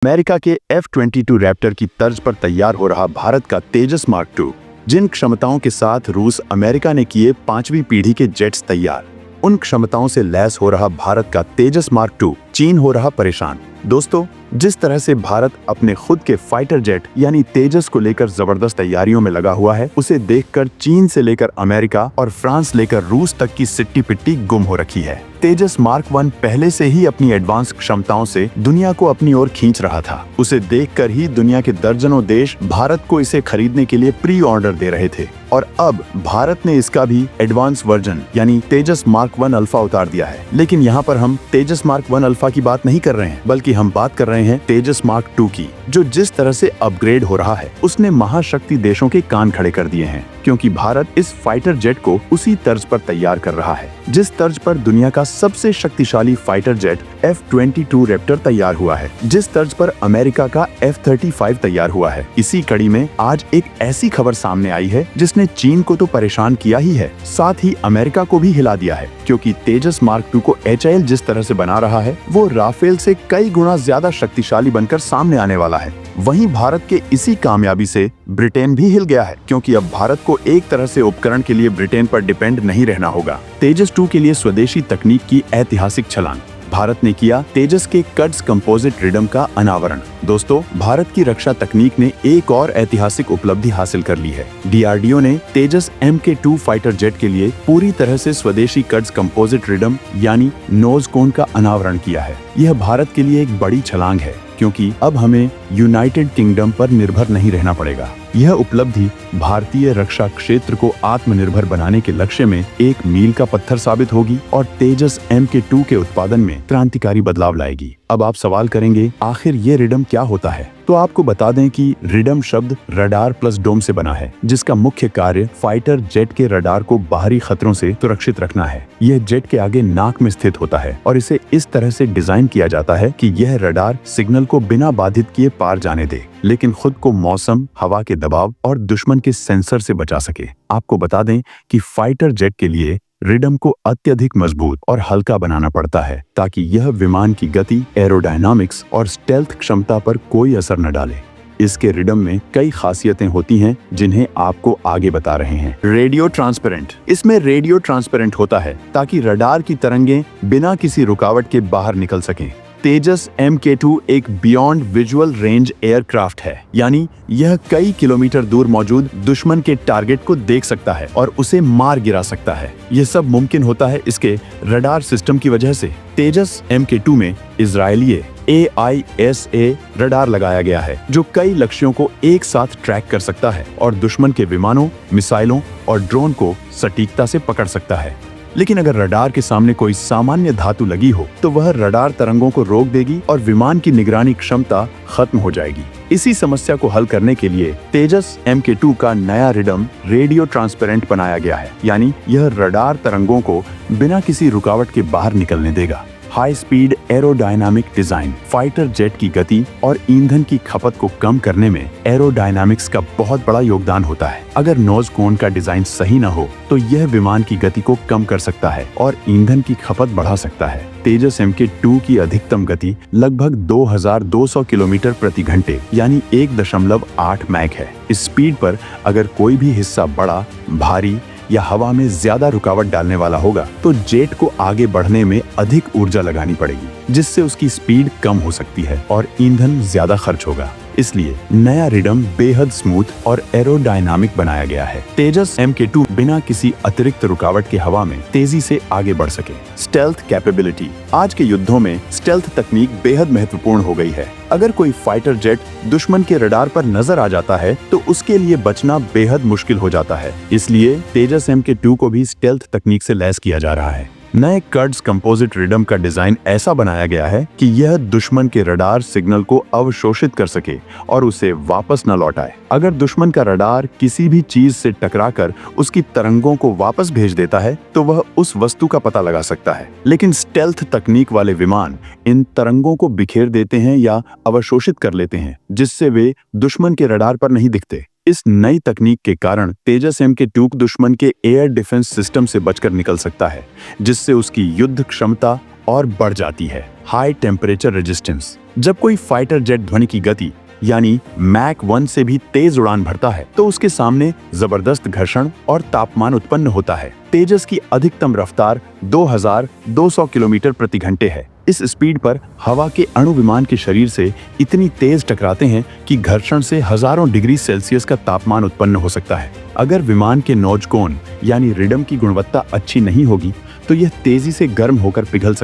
America के F-22 Raptor की तर्ज पर तैयार हो रहा भारत का तेजस मार्क II, जिन क्षमताओं के साथ रूस अमेरिका ने किए 5वीं पीढ़ी के जेट्स तैयार, उन क्षमताओं से लैस हो रहा भारत का तेजस मार्क II चीन हो रहा परेशान। दोस्तों, जिस तरह से भारत अपने खुद के फाइटर जेट यानी तेजस को लेकर जबरदस्त तैयारियों में लगा हुआ है, उसे देखकर चीन से लेकर अमेरिका और फ्रांस लेकर रूस तक की सिट्टी पिट्टी गुम हो रखी है। तेजस मार्क I पहले से ही अपनी एडवांस क्षमताओं से दुनिया को अपनी ओर खींच रहा था। उसे देखकर ही दुनिया के दर्जनों देश भारत को इसे खरीदने के लिए प्री ऑर्डर दे रहे थे और अब भारत ने इसका भी एडवांस वर्जन यानी तेजस मार्क I अल्फा उतार दिया है। लेकिन यहाँ पर हम तेजस मार्क I अल्फा की बात नहीं कर रहे हैं, बल्कि हम बात कर रहे हैं तेजस मार्क II की, जो जिस तरह से अपग्रेड हो रहा है उसने महाशक्ति देशों के कान खड़े कर दिए हैं, क्योंकि भारत इस फाइटर जेट को उसी तर्ज पर तैयार कर रहा है जिस तर्ज पर दुनिया का सबसे शक्तिशाली फाइटर जेट F-22 रैप्टर तैयार हुआ है, जिस तर्ज पर अमेरिका का F-35 तैयार हुआ है। इसी कड़ी में आज एक ऐसी खबर सामने आई है जिसने चीन को तो परेशान किया ही है, साथ ही अमेरिका को भी हिला दिया है, क्योंकि तेजस मार्क II को HAL जिस तरह से बना रहा है वो राफेल से कई गुना ज्यादा शक्तिशाली बनकर सामने आने वाला है। वहीं भारत के इसी कामयाबी से ब्रिटेन भी हिल गया है, क्योंकि अब भारत को एक तरह से उपकरण के लिए ब्रिटेन पर डिपेंड नहीं रहना होगा। तेजस II के लिए स्वदेशी तकनीक की ऐतिहासिक छलांग, भारत ने किया तेजस के कड्स कंपोजिट रिडम का अनावरण। दोस्तों, भारत की रक्षा तकनीक ने एक और ऐतिहासिक उपलब्धि हासिल कर ली है। DRDO ने तेजस Mk2 फाइटर जेट के लिए पूरी तरह से स्वदेशी कड्स कंपोजिट रिडम यानी नोज कोन का अनावरण किया है। यह भारत के लिए एक बड़ी छलांग है, क्योंकि अब हमें यूनाइटेड किंगडम पर निर्भर नहीं रहना पड़ेगा। यह उपलब्धि भारतीय रक्षा क्षेत्र को आत्मनिर्भर बनाने के लक्ष्य में एक मील का पत्थर साबित होगी और तेजस Mk2 के उत्पादन में क्रांतिकारी बदलाव लाएगी। अब आप सवाल करेंगे, आखिर ये रिडम क्या होता है? तो आपको बता दें कि रिडम शब्द रडार प्लस डोम से बना है, जिसका मुख्य कार्य फाइटर जेट के रडार को बाहरी खतरों से सुरक्षित रखना है। यह जेट के आगे नाक में स्थित होता है और इसे इस तरह से डिजाइन किया जाता है कि यह रडार सिग्नल को बिना बाधित किए पार जाने दे, लेकिन खुद को मौसम, हवा के दबाव और दुश्मन के सेंसर से बचा सके। आपको बता दें कि फाइटर जेट के लिए रिडम को अत्यधिक मजबूत और हल्का बनाना पड़ता है, ताकि यह विमान की गति, एरोडायनामिक्स और स्टेल्थ क्षमता पर कोई असर न डाले। इसके रिडम में कई खासियतें होती हैं जिन्हें आपको आगे बता रहे हैं। रेडियो ट्रांसपेरेंट, इसमें रेडियो ट्रांसपेरेंट होता है ताकि रडार की तरंगें बिना किसी रुकावट के बाहर निकल सकें। तेजस Mk2 एक बियॉन्ड विजुअल रेंज एयरक्राफ्ट है, यानी यह कई किलोमीटर दूर मौजूद दुश्मन के टारगेट को देख सकता है और उसे मार गिरा सकता है। यह सब मुमकिन होता है इसके रडार सिस्टम की वजह से। तेजस Mk2 में इजरायली AISA रडार लगाया गया है, जो कई लक्ष्यों को एक साथ ट्रैक कर सकता है और दुश्मन के विमानों, मिसाइलों और ड्रोन को सटीकता से पकड़ सकता है। लेकिन अगर रडार के सामने कोई सामान्य धातु लगी हो तो वह रडार तरंगों को रोक देगी और विमान की निगरानी क्षमता खत्म हो जाएगी। इसी समस्या को हल करने के लिए तेजस Mk2 का नया रिडम रेडियो ट्रांसपेरेंट बनाया गया है, यानी यह रडार तरंगों को बिना किसी रुकावट के बाहर निकलने देगा। High speed aerodynamic design, fighter jet की गति और ईंधन की खपत को कम करने में एरोडायनामिक्स का बहुत बड़ा योगदान होता है। अगर नोज कोन का डिजाइन सही न हो तो यह विमान की गति को कम कर सकता है और ईंधन की खपत बढ़ा सकता है। तेजस Mk2 की अधिकतम गति लगभग 2200 किलोमीटर प्रति घंटे यानी 1.8 मैक है। इस स्पीड पर अगर कोई भी हिस्सा बड़ा, भारी या हवा में ज्यादा रुकावट डालने वाला होगा तो जेट को आगे बढ़ने में अधिक ऊर्जा लगानी पड़ेगी, जिससे उसकी स्पीड कम हो सकती है और ईंधन ज्यादा खर्च होगा। इसलिए नया रिडम बेहद स्मूथ और एरोडायनामिक बनाया गया है। तेजस Mk2 बिना किसी अतिरिक्त रुकावट के हवा में तेजी से आगे बढ़ सके। स्टेल्थ कैपेबिलिटी, आज के युद्धों में स्टेल्थ तकनीक बेहद महत्वपूर्ण हो गई है। अगर कोई फाइटर जेट दुश्मन के रडार पर नजर आ जाता है तो उसके लिए बचना बेहद मुश्किल हो जाता है। इसलिए तेजस Mk2 को भी स्टेल्थ तकनीक से लैस किया जा रहा है। नए कड्स कंपोजिट रिडम का डिजाइन ऐसा बनाया गया है कि यह दुश्मन के रडार सिग्नल को अवशोषित कर सके और उसे वापस न लौटाए। अगर दुश्मन का रडार किसी भी चीज से टकराकर उसकी तरंगों को वापस भेज देता है तो वह उस वस्तु का पता लगा सकता है, लेकिन स्टेल्थ तकनीक वाले विमान इन तरंगों को बिखेर देते हैं या अवशोषित कर लेते हैं, जिससे वे दुश्मन के रडार पर नहीं दिखते। इस नई तकनीक के कारण तेजस Mk2 दुश्मन के एयर डिफेंस सिस्टम से बचकर निकल सकता है, जिससे उसकी युद्ध क्षमता और बढ़ जाती है। High temperature resistance. जब कोई फाइटर जेट ध्वनि की गति यानी मैक 1 से भी तेज उड़ान भरता है तो उसके सामने जबरदस्त घर्षण और तापमान उत्पन्न होता है। तेजस की अधिकतम रफ्तार 2200 किलोमीटर प्रति घंटे है। इस स्पीड पर हवा के अणु विमान के शरीर से इतनी तेज टकराते हैं कि घर्षण से हजारों डिग्री सेल्सियस का तापमान उत्पन्न हो सकता है। अगर विमान के नोज कोन यानी रिडम की गुणवत्ता अच्छी नहीं होगी तो यह तेजी से गर्म होकर पिघल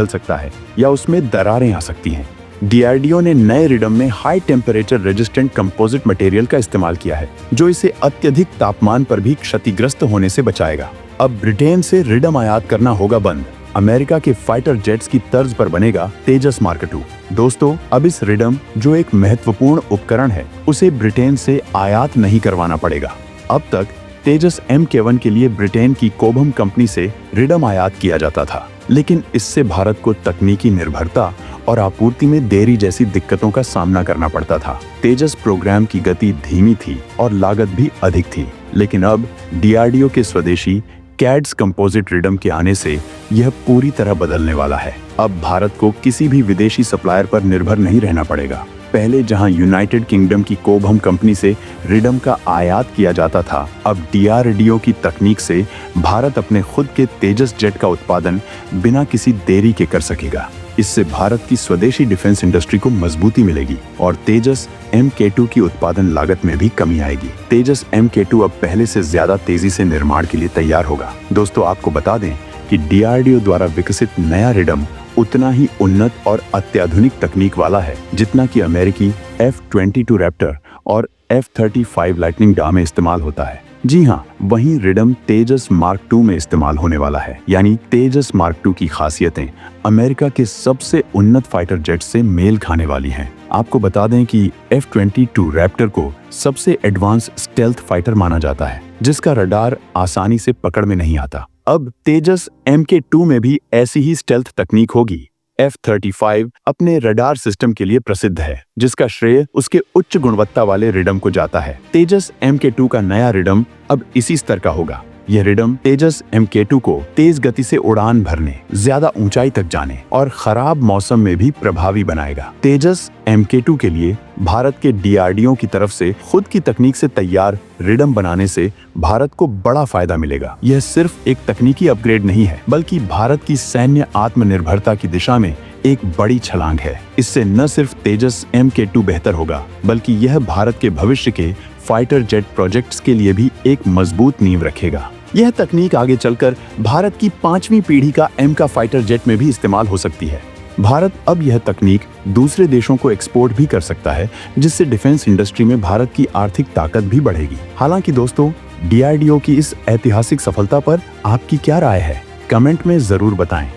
सकता है या उसमें दरारें आ सकती हैं। डीआरडीओ ने नए रिडम में high temperature resistant composite material का इस्तेमाल किया है जो इसे अत्यधिक तापमान पर भी क्षतिग्रस्त होने से बचाएगा। अब ब्रिटेन से रिडम आयात करना होगा बंद। अमेरिका के फाइटर जेट्स की तर्ज पर बनेगा तेजस मार्क 2। दोस्तों, अब इस रिडम जो एक महत्वपूर्ण उपकरण है उसे ब्रिटेन से आयात नहीं करवाना पड़ेगा। अब तक तेजस MK1 के लिए ब्रिटेन की कोबहम कंपनी से रिडम आयात किया जाता था, लेकिन इससे भारत को तकनीकी निर्भरता और आपूर्ति में देरी जैसी दिक्कतों का सामना करना पड़ता था। तेजस प्रोग्राम की गति धीमी थी और लागत भी अधिक थी, लेकिन अब डीआरडीओ के स्वदेशी कैड्स कंपोजिट रिडम के आने से यह पूरी तरह बदलने वाला है। अब भारत को किसी भी विदेशी सप्लायर पर निर्भर नहीं रहना पड़ेगा। पहले जहां यूनाइटेड किंगडम की कोबहम कंपनी से रिडम का आयात किया जाता था, अब डीआरडीओ की तकनीक से भारत अपने खुद के तेजस जेट का उत्पादन बिना किसी देरी के कर सकेगा। इससे भारत की स्वदेशी डिफेंस इंडस्ट्री को मजबूती मिलेगी और तेजस MK2 की उत्पादन लागत में भी कमी आएगी। तेजस MK2 अब पहले से ज्यादा तेजी से निर्माण के लिए तैयार होगा। दोस्तों, आपको बता दें कि डीआरडीओ द्वारा विकसित नया रिडम उतना ही उन्नत और अत्याधुनिक तकनीक वाला है जितना कि अमेरिकी F-22 रैप्टर और F-35 लाइटनिंग डा में इस्तेमाल होता है। जी हाँ, वहीं रिडम तेजस मार्क 2 में इस्तेमाल होने वाला है। यानी तेजस मार्क 2 की खासियतें अमेरिका के सबसे उन्नत फाइटर जेट से मेल खाने वाली हैं। आपको बता दें कि F-22 रैप्टर को सबसे एडवांस स्टेल्थ फाइटर माना जाता है जिसका रडार आसानी से पकड़ में नहीं आता। अब तेजस MK2 में भी ऐसी ही स्टेल्थ तकनीक होगी। F-35 अपने रडार सिस्टम के लिए प्रसिद्ध है, जिसका श्रेय उसके उच्च गुणवत्ता वाले रिडम को जाता है। तेजस MK2 का नया रिडम अब इसी स्तर का होगा। यह रिडम तेजस MK2 को तेज गति से उड़ान भरने, ज्यादा ऊंचाई तक जाने और खराब मौसम में भी प्रभावी बनाएगा। तेजस MK2 के लिए भारत के डीआरडीओ की तरफ से खुद की तकनीक से तैयार रिडम बनाने से भारत को बड़ा फायदा मिलेगा। यह सिर्फ एक तकनीकी अपग्रेड नहीं है, बल्कि भारत की सैन्य आत्मनिर्भरता की दिशा में एक बड़ी छलांग है। इससे न सिर्फ तेजस MK2 बेहतर होगा, बल्कि यह भारत के भविष्य के फाइटर जेट प्रोजेक्ट्स के लिए भी एक मजबूत नींव रखेगा। यह तकनीक आगे चलकर भारत की 5वीं पीढ़ी का M का फाइटर जेट में भी इस्तेमाल हो सकती है। भारत अब यह तकनीक दूसरे देशों को एक्सपोर्ट भी कर सकता है, जिससे डिफेंस इंडस्ट्री में भारत की आर्थिक ताकत भी बढ़ेगी। हालांकि दोस्तों, डीआरडीओ की इस ऐतिहासिक सफलता पर आपकी क्या राय है? कमेंट में जरूर बताएं।